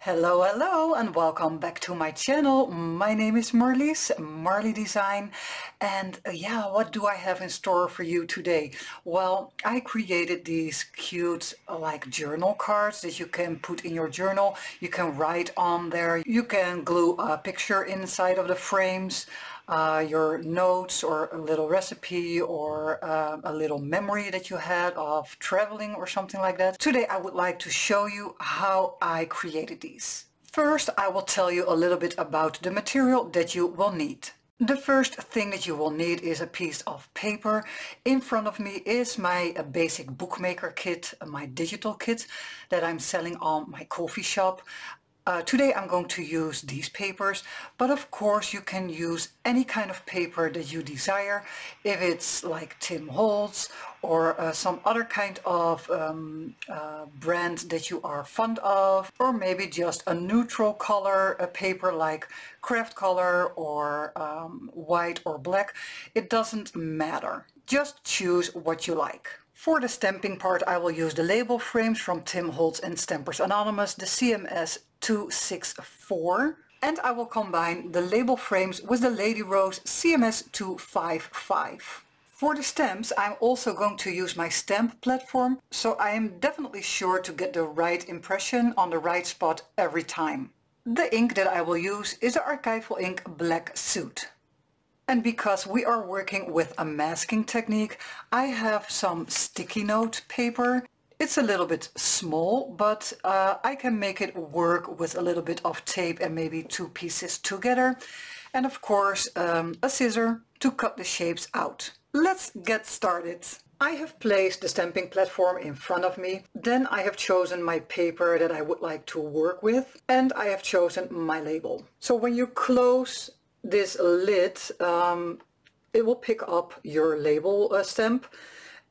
Hello, hello, and welcome back to my channel. My name is Marlies, Marley Design, and what do I have in store for you today? Well, I created these cute like journal cards that you can put in your journal. You can write on there, you can glue a picture inside of the frames, your notes or a little recipe or a little memory that you had of traveling or something like that. Today I would like to show you how I created these. First, I will tell you a little bit about the material that you will need. The first thing that you will need is a piece of paper. In front of me is my basic bookmaker kit, my digital kit that I'm selling on my coffee shop. Today I'm going to use these papers, but of course you can use any kind of paper that you desire. If it's like Tim Holtz or some other kind of brand that you are fond of, or maybe just a neutral color paper like craft color or white or black, it doesn't matter. Just choose what you like. For the stamping part, I will use the label frames from Tim Holtz and Stampers Anonymous, the CMS 264, and I will combine the label frames with the Lady Rose CMS 255. For the stamps, I'm also going to use my stamp platform, so I am definitely sure to get the right impression on the right spot every time. The ink that I will use is the Archival ink Black Soot. And because we are working with a masking technique, I have some sticky note paper. It's a little bit small, but I can make it work with a little bit of tape and maybe two pieces together. And of course, a scissor to cut the shapes out. Let's get started. I have placed the stamping platform in front of me. Then I have chosen my paper that I would like to work with. And I have chosen my label. So when you close this lid, it will pick up your label stamp,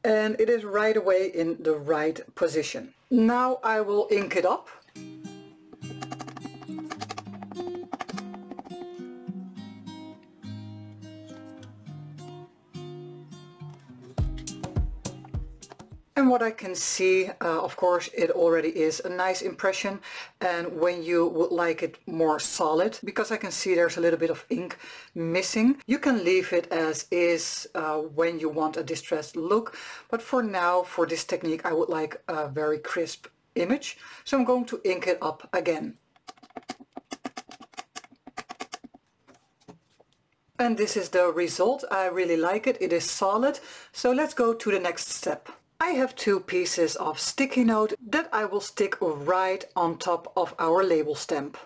and it is right away in the right position. Now I will ink it up. And what I can see, of course, it already is a nice impression. And when you would like it more solid, because I can see there's a little bit of ink missing, you can leave it as is when you want a distressed look. But for now, for this technique, I would like a very crisp image. So I'm going to ink it up again. And this is the result. I really like it. It is solid. So let's go to the next step. I have two pieces of sticky note that I will stick right on top of our label stamp.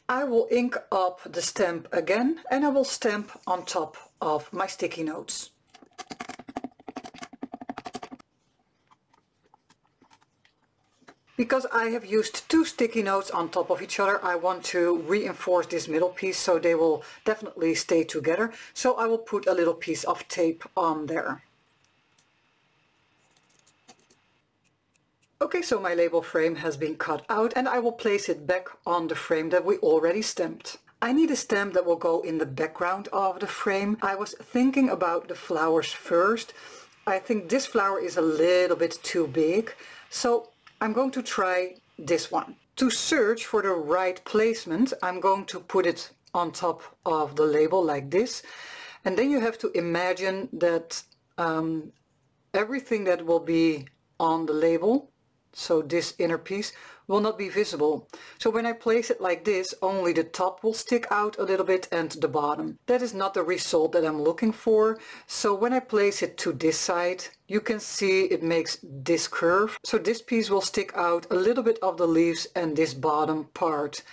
I will ink up the stamp again and I will stamp on top of my sticky notes. Because I have used two sticky notes on top of each other, I want to reinforce this middle piece so they will definitely stay together. So I will put a little piece of tape on there. Okay, so my label frame has been cut out and I will place it back on the frame that we already stamped. I need a stamp that will go in the background of the frame. I was thinking about the flowers first. I think this flower is a little bit too big, so I'm going to try this one. To search for the right placement, I'm going to put it on top of the label like this. And then you have to imagine that everything that will be on the label, so this inner piece, will not be visible. So when I place it like this, only the top will stick out a little bit and the bottom. That is not the result that I'm looking for. So when I place it to this side, you can see it makes this curve. So this piece will stick out a little bit of the leaves and this bottom part.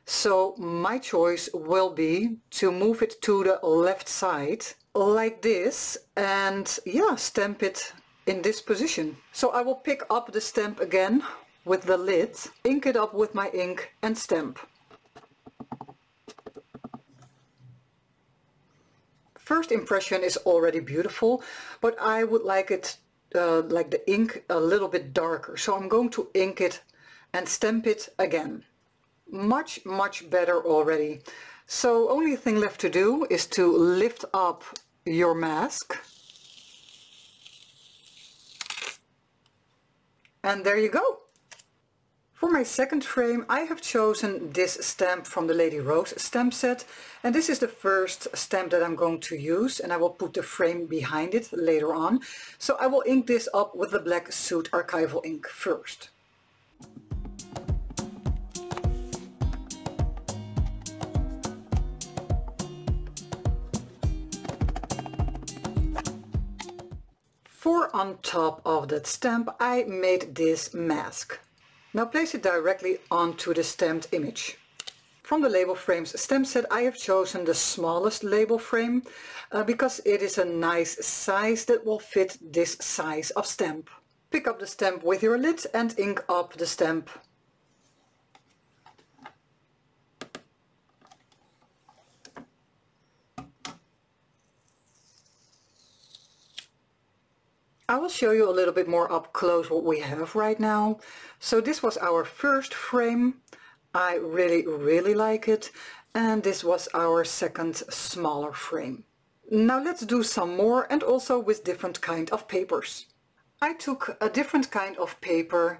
So my choice will be to move it to the left side like this and stamp it in this position. So I will pick up the stamp again with the lid, ink it up with my ink and stamp. First impression is already beautiful, but I would like it like the ink a little bit darker. So I'm going to ink it and stamp it again. Much better already. So only thing left to do is to lift up your mask And there you go. For my second frame, I have chosen this stamp from the Lady Rose stamp set, and this is the first stamp that I'm going to use, and I will put the frame behind it later on. So I will ink this up with the black Soot Archival ink first. For on top of that stamp, I made this mask. Now place it directly onto the stamped image. From the label frames stamp set, I have chosen the smallest label frame because it is a nice size that will fit this size of stamp. Pick up the stamp with your lid and ink up the stamp. I will show you a little bit more up close what we have right now. So this was our first frame. I really like it. And this was our second smaller frame. Now let's do some more, and also with different kind of papers. I took a different kind of paper,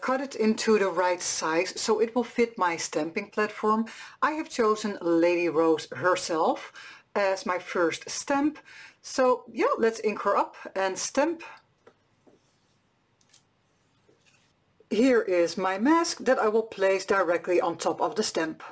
cut it into the right size so it will fit my stamping platform. I have chosen Lady Rose herself as my first stamp. So yeah, let's ink her up and stamp. Here is my mask that I will place directly on top of the stamp.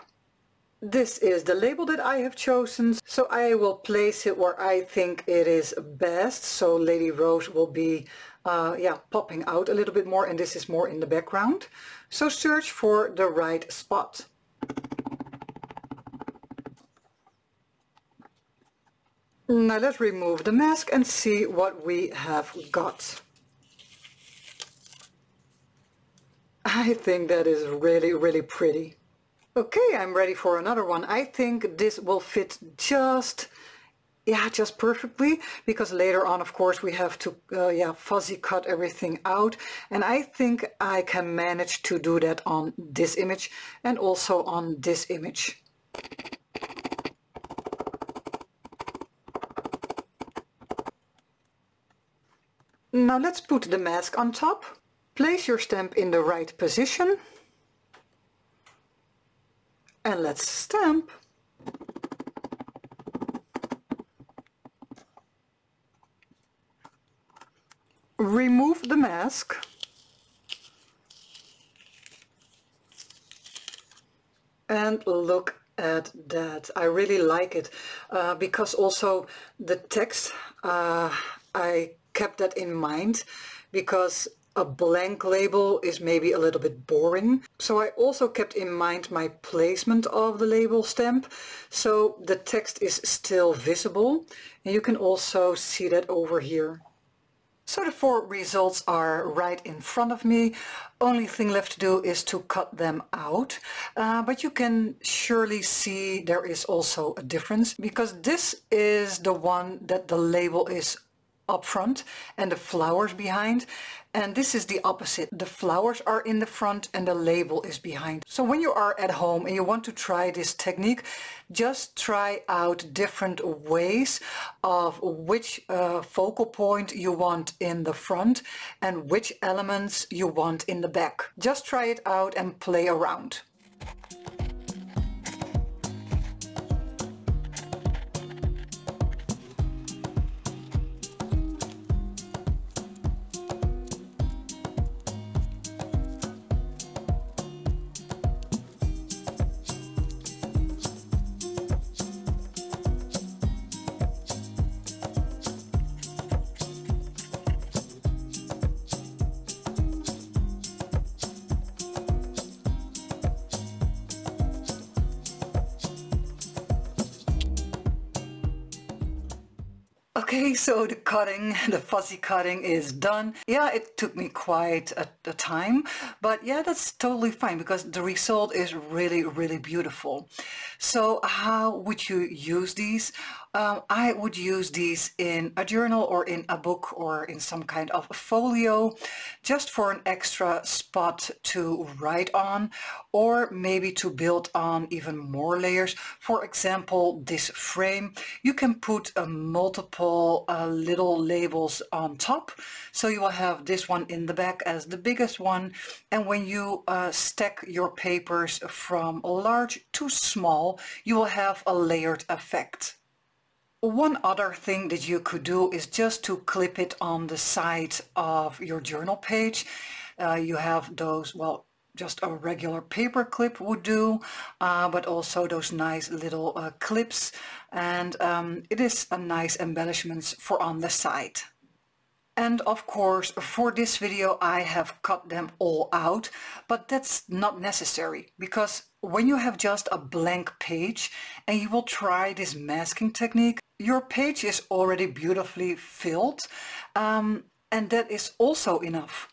This is the label that I have chosen, so I will place it where I think it is best. So Lady Rose will be popping out a little bit more, and this is more in the background. So search for the right spot. Now let's remove the mask and see what we have got. I think that is really pretty. Okay, I'm ready for another one. I think this will fit just perfectly, because later on, of course, we have to fuzzy cut everything out, and I think I can manage to do that on this image and also on this image. Now let's put the mask on top. Place your stamp in the right position. And let's stamp. Remove the mask. And look at that. I really like it because also the text, I kept that in mind, because a blank label is maybe a little bit boring. So I also kept in mind my placement of the label stamp, so the text is still visible, and you can also see that over here. So the 4 results are right in front of me. Only thing left to do is to cut them out, but you can surely see there is also a difference, because this is the one that the label is up front and the flowers behind, and this is the opposite. The flowers are in the front and the label is behind. So when you are at home and you want to try this technique, just try out different ways of which focal point you want in the front and which elements you want in the back. Just try it out and play around. Okay, so the fuzzy cutting is done. Yeah, it took me quite a time, but yeah, that's totally fine because the result is really beautiful. So how would you use these? I would use these in a journal or in a book or in some kind of folio, just for an extra spot to write on, or maybe to build on even more layers. For example, this frame, you can put multiple little labels on top. So you will have this one in the back as the biggest one, and when you stack your papers from large to small, you will have a layered effect. One other thing that you could do is just to clip it on the side of your journal page. You have those, well, just a regular paper clip would do, but also those nice little clips, and it is a nice embellishments for on the side. And of course, for this video I have cut them all out, but that's not necessary, because when you have just a blank page and you will try this masking technique, your page is already beautifully filled, and that is also enough.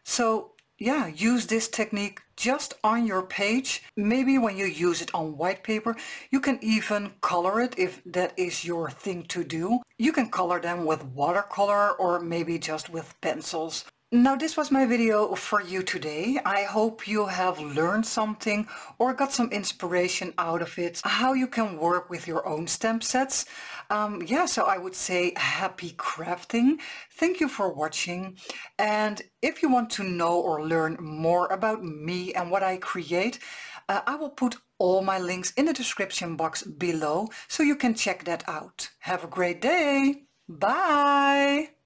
So yeah, use this technique just on your page. Maybe when you use it on white paper, you can even color it if that is your thing to do. You can color them with watercolor or maybe just with pencils. Now, this was my video for you today. I hope you have learned something or got some inspiration out of it, how you can work with your own stamp sets. Yeah, so I would say happy crafting. Thank you for watching. And if you want to know or learn more about me and what I create, I will put all my links in the description box below so you can check that out. Have a great day. Bye.